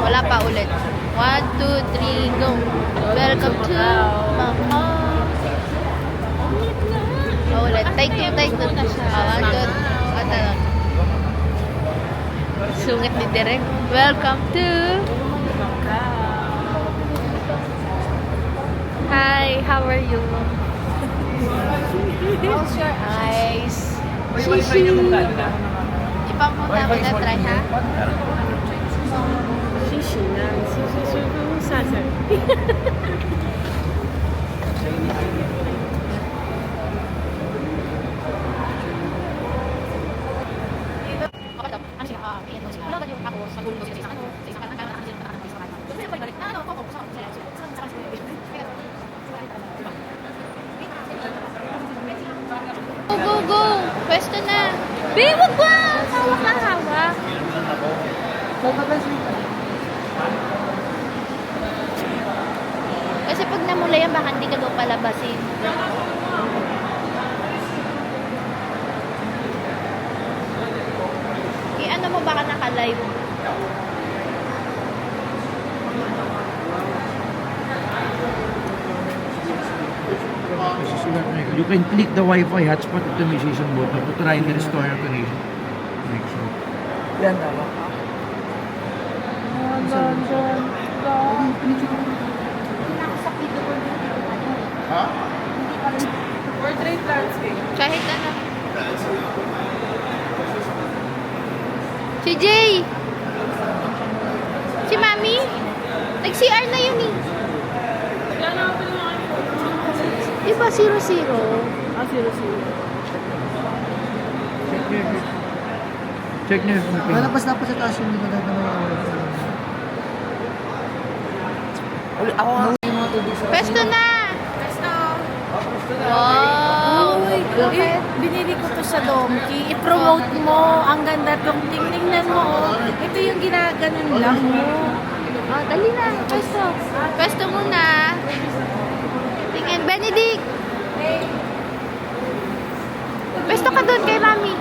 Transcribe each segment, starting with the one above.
Wala pa ulit. 1, 2, 3, go. Welcome to Mama. Ulit. Take 2, take 2. 1, 2. Ito lang. Sungit ni Direk. Welcome to Hi, how are you? How's your eyes? Shishi. Ipampunta mo na try, ha? Shishi na. Shishi sasa. Go, go, go! Pwesto na! Be, wag ba? Hawak na hawak. Kasi pag namula yan, baka hindi ka daw palabasin. Ano mo baka naka-live? You can click the Wi-Fi hotspot optimization button to try and restore your connection. Yan, tama. Ha? Portrait landscape. Kahit ano. Si Jay! Si Mami? Nag-CR na yun eh. Diba 0-0? Ah, 0-0. Check nyo. Malapas na po sa taas yung mga Pwesto na! Wow! Binili ko to sa Donkey. I-promote mo. Ang ganda tong tingnan mo. Ito yung ginaganon lang mo. Oh, dali na. Pwesto. Pwesto muna. Tingin. Benedict! Pwesto ka doon kay Mami.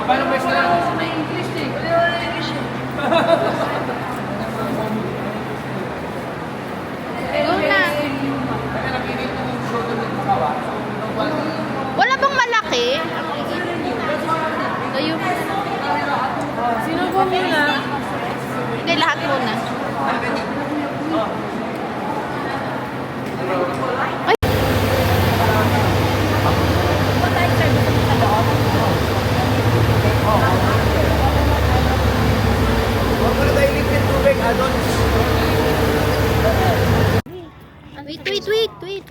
Paano ba sila? Go na. Wala bang malaki? Tayo. Sino po muna? Hindi, lahat muna. Ay!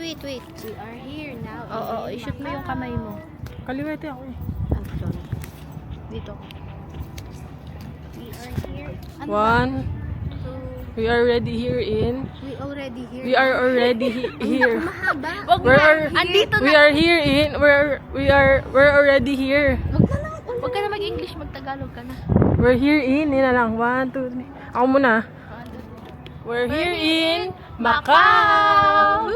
Wait. We are here now. Oo, i-shoot mo yung kamay mo. Kaliwete ako eh. Dito. We are here. Ano? 1. We are already here in. We already here. We are already here. Mahaba. Andito na. We are here in. We're already here. Wag ka na mag-English, mag-Tagalog ka na. We're here in. Yun na lang. 1, 2, 3. Ako muna. We're here in Macau!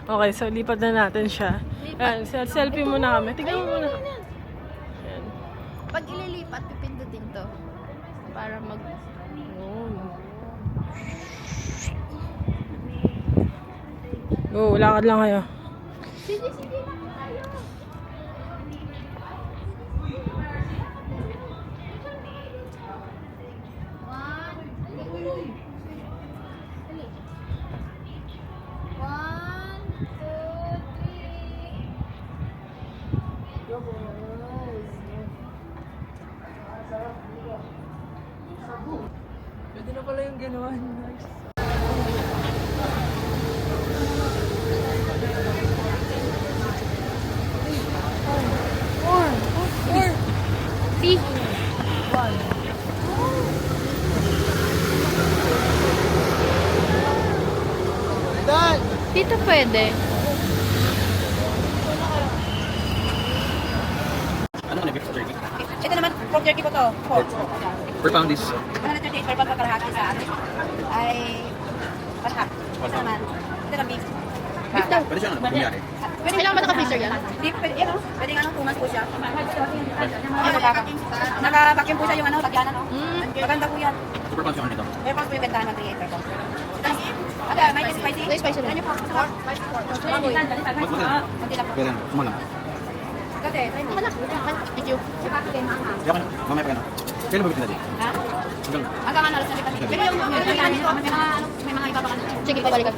Okay, so lipat na natin siya. Ayan, selfie muna kami. Tignan mo muna. Ayan. Pag ililipat, pipindutin to. Para mag... Go, lakad lang kayo. Sige lang tayo. Pwede na pala yung ginawa niyo. Nice. See? Dito pwede. Ano ka nag-gift sa turkey? Ito naman, from Turkey po to. Per pound is 138 per pound kalahati sa atin. Ay, kalahati. Ito naman, ito naman beef. Pwede siya ano, bumiyahe. Kailangan ba naka-freezer yan? Hindi, pwede, yan o. Pwede nga 2 months po siya. Naka-vacuum po siya yung lagyanan o. Maganda po yan. Super fancy ako dito. May pang po yung bentahan ng 3 acre po. Ada, may spicy? May spicy rin. Ano po? Baboy. Kunti lang po. Kaya lang, sumala. Kasi, try mo. Thank you. Kaya ka na, mamaya pa ka na. Kailan ba bitin natin? Ha? Hanggang. Hanggang ano, alas 9 pa. Pero yung may mga iba pa ka na. Sige, pabalikan.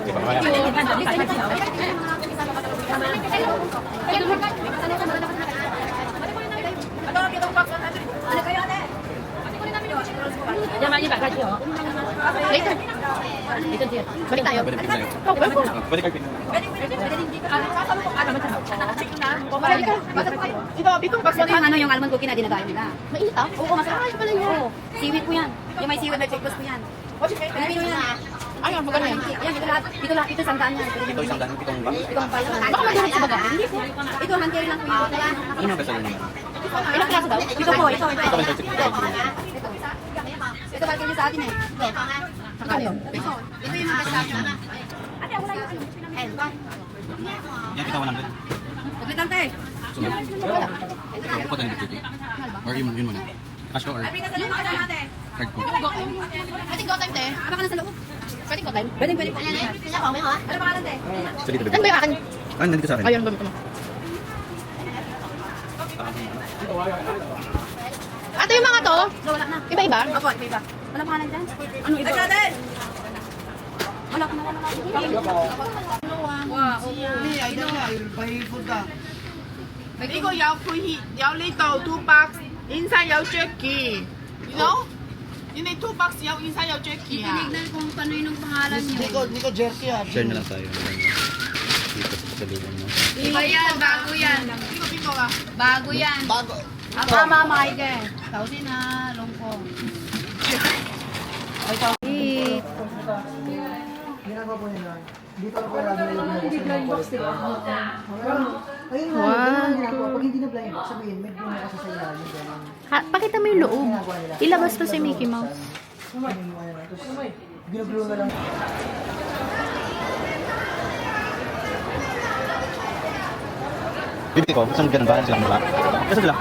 Ano kayo ate? Later. Balik tayo. Pwede bitin tayo. Pwede kayo bitin. Yung ano yung almond cookie na dinadayo nila. Mainit ah. Oo, masarap. Ay, pala yun. Seaweed po yan. Yung may seaweed, may chocos po yan. Pinapino yan. Ayun, maganda yan. Yan, dito lahat, ito sandaan yan. Ito isang daan, pitong ba? Itong pala. Baka madurog sa baga. Hindi po. Ito, hand carry lang po yun. Ano mga bestseller niya? Ilang klase daw? Ito po, ito. Ito ba yung chicken? Ito bagay niyo sa atin eh. Ano yun? Ito yung mga best seller. Ate, ako lang yung Yan, kita 100. Saglit lang tayo. Sunod. Ito pa tayo dito. Or yun muna. Cash ko or Pwede ka sa loob ka ate. card ko. Pwedeng go time, te. Aba ka na sa loob. Pwedeng go time. Pwede po. Ano pangalan te? So dito Saan ba yung akin? Ah, nandito sa akin. Ayun, gamit mo. Ate, yung mga to, Wala na. iba-iba? Opo, iba. Wala pangalan dyan? Ano ito? Ate! Wala ka na, wala na. Wow. 呢個有配協，有呢度 two box，inside 有 Jackie，you know？You need two box 有 inside 有 Jackie 啊。 Tinignan kung paano yung pangalan niyo. Nico Jerky ah. Share na lang tayo. Dito sa lugan mo. Iba yan, bago yan. Pino ka? Bago yan. Bago. Tama, Maike. Tausin na, longkong. Ginagawa po nila. Dito na po namin yung blind box, diba? Ayun nga, ganun ang ginagawa. Pag hindi na blind box, sabihin, may blue na kasi sa ilalim. Ganun. Ha, pakita mo yung loob. Ilabas to si Mickey Mouse. Tapos, ginaglo na lang. Bibili ko, saan ganun ba? Sila mo ba? Kasi sila.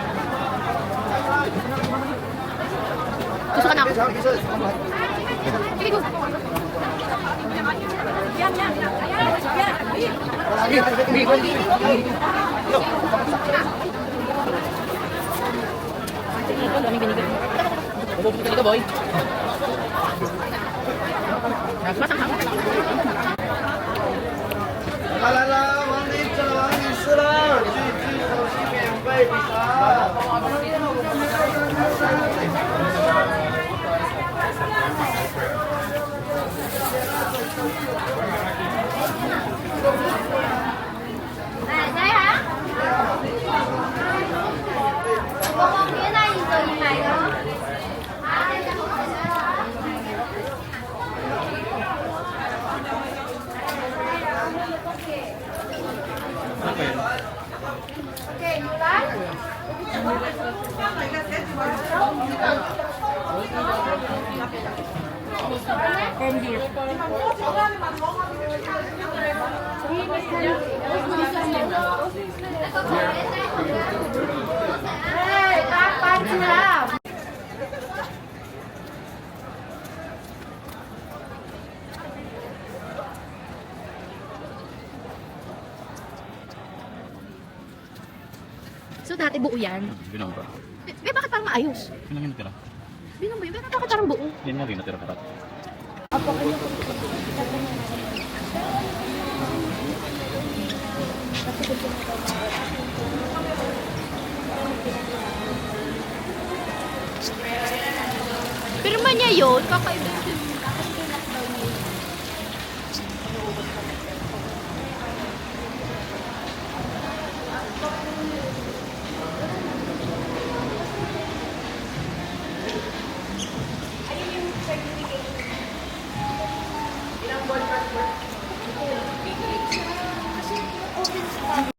Gusto ka na ako? Sige, go. So dati buo yan. Binang ba? Bakit parang maayos? Yun lang yung natira. Binong ba yun? Bakit parang buo? Yan nga rin natira karat. Pero man niya yun, kakaiba yun.